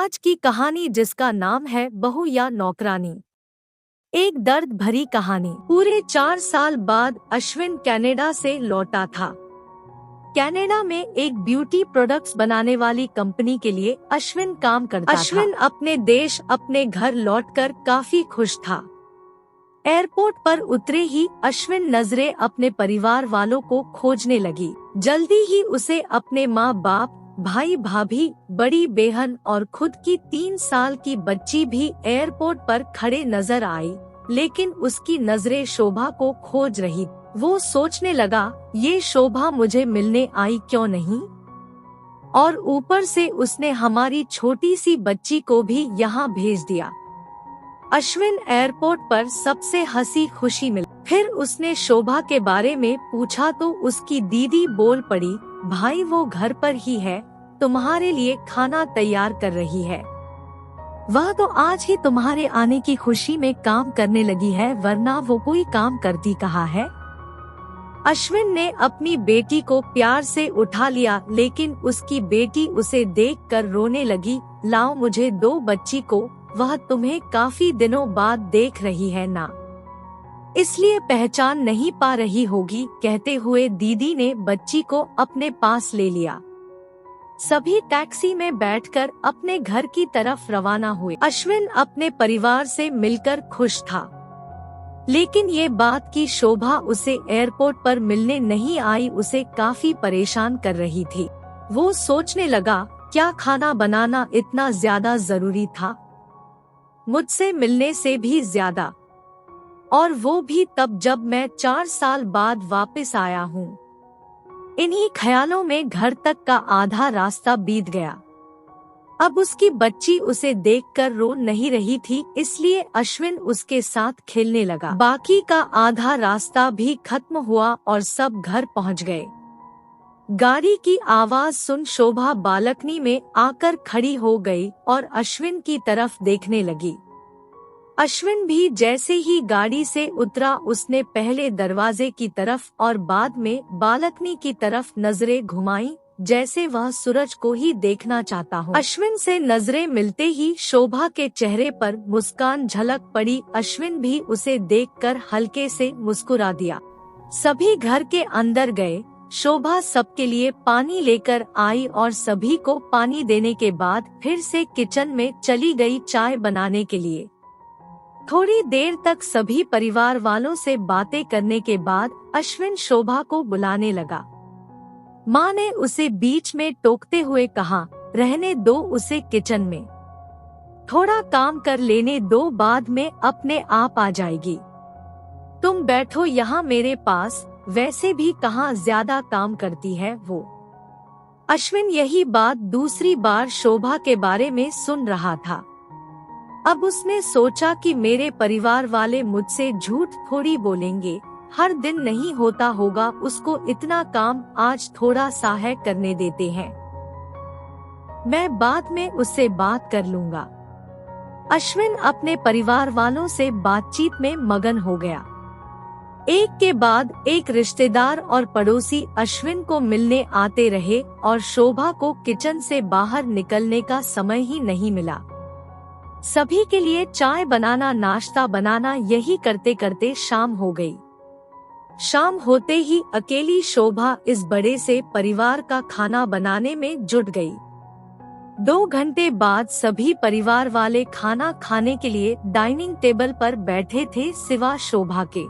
आज की कहानी जिसका नाम है बहू या नौकरानी। एक दर्द भरी कहानी। पूरे 4 साल बाद अश्विन कनाडा से लौटा था। कनाडा में एक ब्यूटी प्रोडक्ट्स बनाने वाली कंपनी के लिए अश्विन काम करता था। अश्विन अपने देश अपने घर लौटकर काफी खुश था। एयरपोर्ट पर उतरे ही अश्विन नजरें अपने परिवार वालों को खोजने लगी। जल्दी ही उसे अपने माँ बाप, भाई भाभी, बड़ी बहन और खुद की 3 साल की बच्ची भी एयरपोर्ट पर खड़े नजर आई, लेकिन उसकी नजरें शोभा को खोज रही। वो सोचने लगा, ये शोभा मुझे मिलने आई क्यों नहीं, और ऊपर से उसने हमारी छोटी सी बच्ची को भी यहाँ भेज दिया। अश्विन एयरपोर्ट पर सबसे हंसी खुशी मिली। फिर उसने शोभा के बारे में पूछा तो उसकी दीदी बोल पड़ी, भाई वो घर पर ही है, तुम्हारे लिए खाना तैयार कर रही है। वह तो आज ही तुम्हारे आने की खुशी में काम करने लगी है, वरना वो कोई काम करती कहाँ है। अश्विन ने अपनी बेटी को प्यार से उठा लिया, लेकिन उसकी बेटी उसे देखकर रोने लगी। लाओ मुझे दो बच्ची को, वह तुम्हें काफी दिनों बाद देख रही है ना, इसलिए पहचान नहीं पा रही होगी। कहते हुए दीदी ने बच्ची को अपने पास ले लिया। सभी टैक्सी में बैठकर अपने घर की तरफ रवाना हुए। अश्विन अपने परिवार से मिलकर खुश था, लेकिन ये बात कि शोभा उसे एयरपोर्ट पर मिलने नहीं आई उसे काफी परेशान कर रही थी। वो सोचने लगा, क्या खाना बनाना इतना ज्यादा जरूरी था, मुझसे मिलने से भी ज्यादा, और वो भी तब जब मैं 4 साल बाद वापस आया हूँ। इन्हीं ख्यालों में घर तक का आधा रास्ता बीत गया। अब उसकी बच्ची उसे देखकर रो नहीं रही थी, इसलिए अश्विन उसके साथ खेलने लगा। बाकी का आधा रास्ता भी खत्म हुआ और सब घर पहुंच गए। गाड़ी की आवाज सुन शोभा बालकनी में आकर खड़ी हो गई और अश्विन की तरफ देखने लगी। अश्विन भी जैसे ही गाड़ी से उतरा उसने पहले दरवाजे की तरफ और बाद में बालकनी की तरफ नजरें घुमाई, जैसे वह सूरज को ही देखना चाहता हो। अश्विन से नजरें मिलते ही शोभा के चेहरे पर मुस्कान झलक पड़ी। अश्विन भी उसे देखकर हल्के से मुस्कुरा दिया। सभी घर के अंदर गए। शोभा सबके लिए पानी लेकर आई और सभी को पानी देने के बाद फिर से किचन में चली गई चाय बनाने के लिए। थोड़ी देर तक सभी परिवार वालों से बातें करने के बाद अश्विन शोभा को बुलाने लगा। माँ ने उसे बीच में टोकते हुए कहा, रहने दो उसे किचन में, थोड़ा काम कर लेने दो, बाद में अपने आप आ जाएगी। तुम बैठो यहाँ मेरे पास, वैसे भी कहाँ ज्यादा काम करती है वो। अश्विन यही बात दूसरी बार शोभा के बारे में सुन रहा था। अब उसने सोचा कि मेरे परिवार वाले मुझसे झूठ थोड़ी बोलेंगे, हर दिन नहीं होता होगा उसको इतना काम, आज थोड़ा सा है करने देते हैं, मैं बाद में उससे बात कर लूंगा। अश्विन अपने परिवार वालों से बातचीत में मगन हो गया। एक के बाद एक रिश्तेदार और पड़ोसी अश्विन को मिलने आते रहे और शोभा को किचन से बाहर निकलने का समय ही नहीं मिला। सभी के लिए चाय बनाना, नाश्ता बनाना, यही करते करते शाम हो गई। शाम होते ही अकेली शोभा इस बड़े से परिवार का खाना बनाने में जुट गई। 2 घंटे बाद सभी परिवार वाले खाना खाने के लिए डाइनिंग टेबल पर बैठे थे, सिवा शोभा के।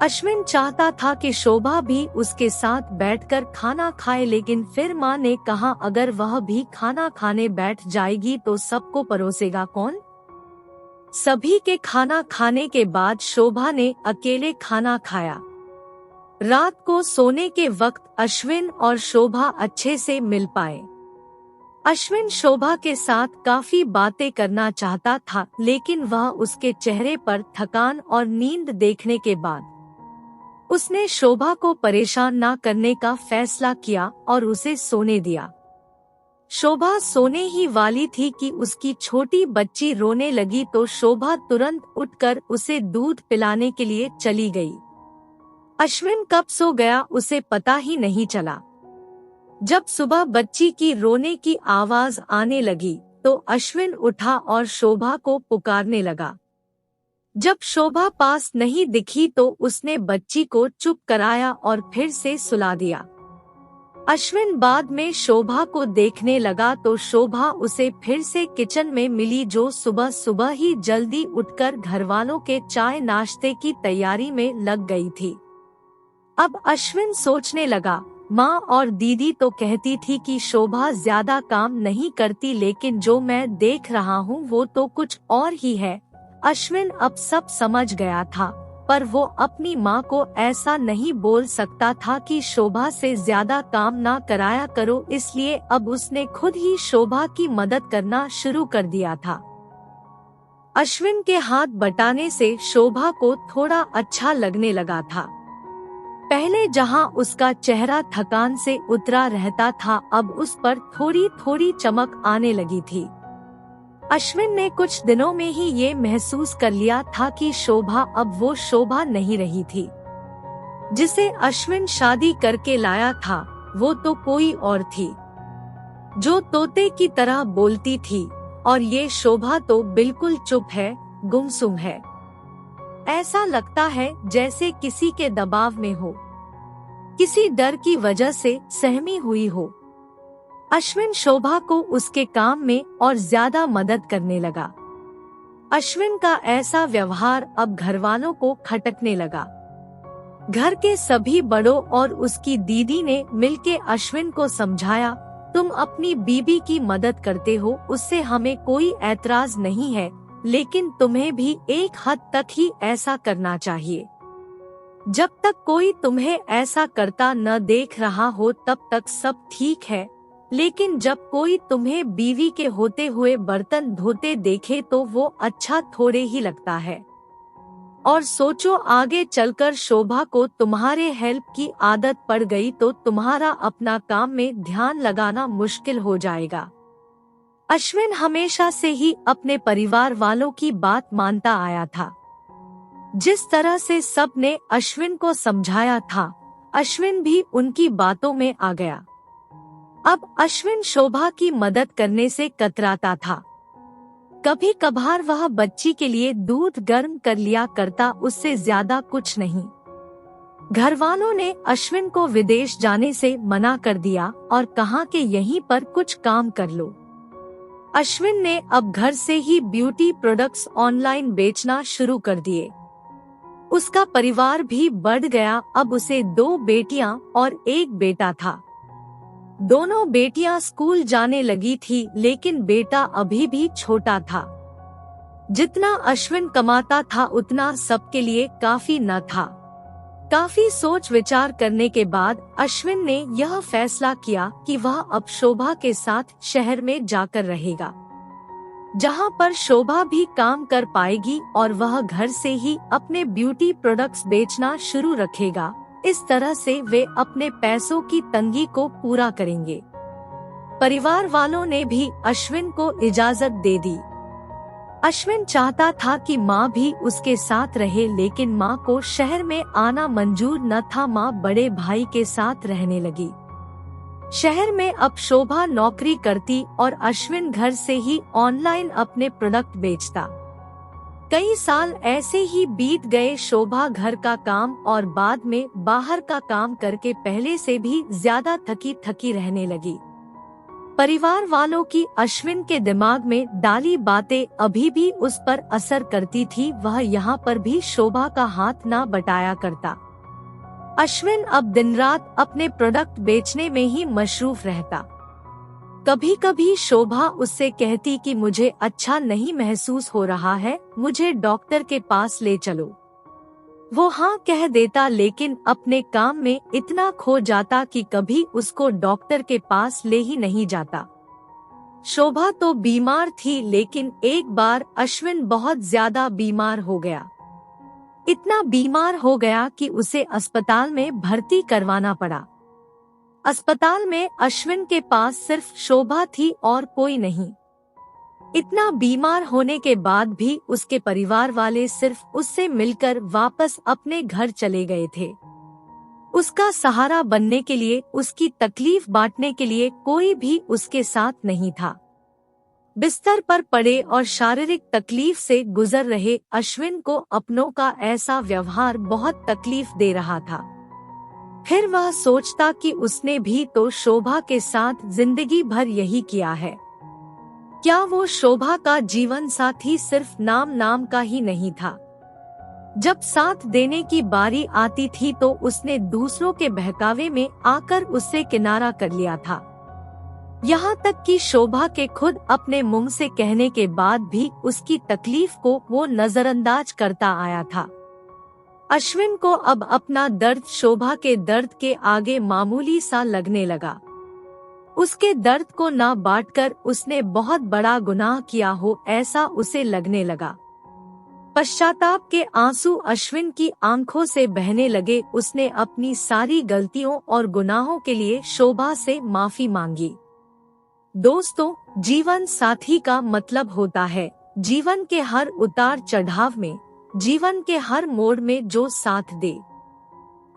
अश्विन चाहता था कि शोभा भी उसके साथ बैठकर खाना खाए, लेकिन फिर माँ ने कहा, अगर वह भी खाना खाने बैठ जाएगी तो सबको परोसेगा कौन। सभी के खाना खाने के बाद शोभा ने अकेले खाना खाया। रात को सोने के वक्त अश्विन और शोभा अच्छे से मिल पाए। अश्विन शोभा के साथ काफी बातें करना चाहता था, लेकिन वह उसके चेहरे पर थकान और नींद देखने के बाद उसने शोभा को परेशान न करने का फैसला किया और उसे सोने दिया। शोभा सोने ही वाली थी कि उसकी छोटी बच्ची रोने लगी तो शोभा तुरंत उठकर उसे दूध पिलाने के लिए चली गई। अश्विन कब सो गया उसे पता ही नहीं चला। जब सुबह बच्ची की रोने की आवाज आने लगी तो अश्विन उठा और शोभा को पुकारने लगा। जब शोभा पास नहीं दिखी तो उसने बच्ची को चुप कराया और फिर से सुला दिया। अश्विन बाद में शोभा को देखने लगा तो शोभा उसे फिर से किचन में मिली, जो सुबह सुबह ही जल्दी उठकर घरवालों के चाय नाश्ते की तैयारी में लग गई थी। अब अश्विन सोचने लगा, माँ और दीदी तो कहती थी कि शोभा ज्यादा काम नहीं करती, लेकिन जो मैं देख रहा हूँ वो तो कुछ और ही है। अश्विन अब सब समझ गया था, पर वो अपनी माँ को ऐसा नहीं बोल सकता था कि शोभा से ज्यादा काम ना कराया करो, इसलिए अब उसने खुद ही शोभा की मदद करना शुरू कर दिया था। अश्विन के हाथ बटाने से शोभा को थोड़ा अच्छा लगने लगा था। पहले जहां उसका चेहरा थकान से उतरा रहता था, अब उस पर थोड़ी थोड़ी चमक आने लगी थी। अश्विन ने कुछ दिनों में ही ये महसूस कर लिया था कि शोभा अब वो शोभा नहीं रही थी जिसे अश्विन शादी करके लाया था। वो तो कोई और थी, जो तोते की तरह बोलती थी, और ये शोभा तो बिल्कुल चुप है, गुमसुम है। ऐसा लगता है जैसे किसी के दबाव में हो, किसी डर की वजह से सहमी हुई हो। अश्विन शोभा को उसके काम में और ज्यादा मदद करने लगा। अश्विन का ऐसा व्यवहार अब घरवालों को खटकने लगा। घर के सभी बड़ों और उसकी दीदी ने मिलके अश्विन को समझाया, तुम अपनी बीबी की मदद करते हो, उससे हमें कोई ऐतराज नहीं है, लेकिन तुम्हें भी एक हद तक ही ऐसा करना चाहिए। जब तक कोई तुम्हें ऐसा करता न देख रहा हो तब तक सब ठीक है, लेकिन जब कोई तुम्हें बीवी के होते हुए बर्तन धोते देखे तो वो अच्छा थोड़े ही लगता है। और सोचो, आगे चलकर शोभा को तुम्हारे हेल्प की आदत पड़ गई तो तुम्हारा अपना काम में ध्यान लगाना मुश्किल हो जाएगा। अश्विन हमेशा से ही अपने परिवार वालों की बात मानता आया था। जिस तरह से सब ने अश्विन को समझाया था, अश्विन भी उनकी बातों में आ गया। अब अश्विन शोभा की मदद करने से कतराता था। कभी कभार वह बच्ची के लिए दूध गर्म कर लिया करता, उससे ज्यादा कुछ नहीं। घरवालों ने अश्विन को विदेश जाने से मना कर दिया और कहा कि यहीं पर कुछ काम कर लो। अश्विन ने अब घर से ही ब्यूटी प्रोडक्ट्स ऑनलाइन बेचना शुरू कर दिए। उसका परिवार भी बढ़ गया। अब उसे 2 बेटियां और 1 बेटा था। दोनों बेटियां स्कूल जाने लगी थी, लेकिन बेटा अभी भी छोटा था। जितना अश्विन कमाता था उतना सबके लिए काफी न था। काफी सोच विचार करने के बाद अश्विन ने यह फैसला किया कि वह अब शोभा के साथ शहर में जाकर रहेगा, जहां पर शोभा भी काम कर पाएगी और वह घर से ही अपने ब्यूटी प्रोडक्ट्स बेचना शुरू रखेगा। इस तरह से वे अपने पैसों की तंगी को पूरा करेंगे। परिवार वालों ने भी अश्विन को इजाजत दे दी। अश्विन चाहता था कि माँ भी उसके साथ रहे, लेकिन माँ को शहर में आना मंजूर न था। माँ बड़े भाई के साथ रहने लगी। शहर में अब शोभा नौकरी करती और अश्विन घर से ही ऑनलाइन अपने प्रोडक्ट बेचता। कई साल ऐसे ही बीत गए। शोभा घर का काम और बाद में बाहर का काम करके पहले से भी ज्यादा थकी थकी रहने लगी। परिवार वालों की अश्विन के दिमाग में डाली बातें अभी भी उस पर असर करती थी। वह यहाँ पर भी शोभा का हाथ ना बटाया करता। अश्विन अब दिन रात अपने प्रोडक्ट बेचने में ही मशरूफ रहता। कभी कभी शोभा उससे कहती कि मुझे अच्छा नहीं महसूस हो रहा है, मुझे डॉक्टर के पास ले चलो। वो हाँ कह देता, लेकिन अपने काम में इतना खो जाता कि कभी उसको डॉक्टर के पास ले ही नहीं जाता। शोभा तो बीमार थी, लेकिन एक बार अश्विन बहुत ज्यादा बीमार हो गया। इतना बीमार हो गया कि उसे अस्पताल में भर्ती करवाना पड़ा। अस्पताल में अश्विन के पास सिर्फ शोभा थी और कोई नहीं। इतना बीमार होने के बाद भी उसके परिवार वाले सिर्फ उससे मिलकर वापस अपने घर चले गए थे। उसका सहारा बनने के लिए, उसकी तकलीफ बांटने के लिए कोई भी उसके साथ नहीं था। बिस्तर पर पड़े और शारीरिक तकलीफ से गुजर रहे अश्विन को अपनों का ऐसा व्यवहार बहुत तकलीफ दे रहा था। फिर वह सोचता कि उसने भी तो शोभा के साथ जिंदगी भर यही किया है। क्या वो शोभा का जीवन साथी सिर्फ नाम का ही नहीं था? जब साथ देने की बारी आती थी तो उसने दूसरों के बहकावे में आकर उससे किनारा कर लिया था। यहाँ तक कि शोभा के खुद अपने मुंह से कहने के बाद भी उसकी तकलीफ को वो नजरअंदाज करता आया था। अश्विन को अब अपना दर्द शोभा के दर्द के आगे मामूली सा लगने लगा। उसके दर्द को ना बांटकर उसने बहुत बड़ा गुनाह किया हो ऐसा उसे लगने लगा। पश्चाताप के आंसू अश्विन की आंखों से बहने लगे। उसने अपनी सारी गलतियों और गुनाहों के लिए शोभा से माफी मांगी। दोस्तों, जीवन साथी का मतलब होता है जीवन के हर उतार चढ़ाव में, जीवन के हर मोड़ में जो साथ दे।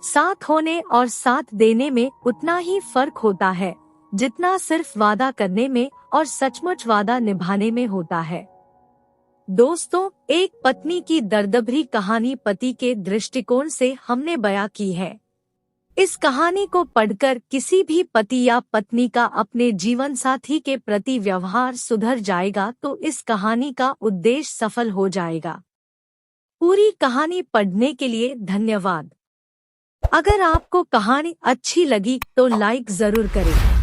साथ होने और साथ देने में उतना ही फर्क होता है जितना सिर्फ वादा करने में और सचमुच वादा निभाने में होता है। दोस्तों, एक पत्नी की दर्दभरी कहानी पति के दृष्टिकोण से हमने बयां की है। इस कहानी को पढ़कर किसी भी पति या पत्नी का अपने जीवन साथी के प्रति व्यवहार सुधर जाएगा तो इस कहानी का उद्देश्य सफल हो जाएगा। पूरी कहानी पढ़ने के लिए धन्यवाद। अगर आपको कहानी अच्छी लगी तो लाइक जरूर करें।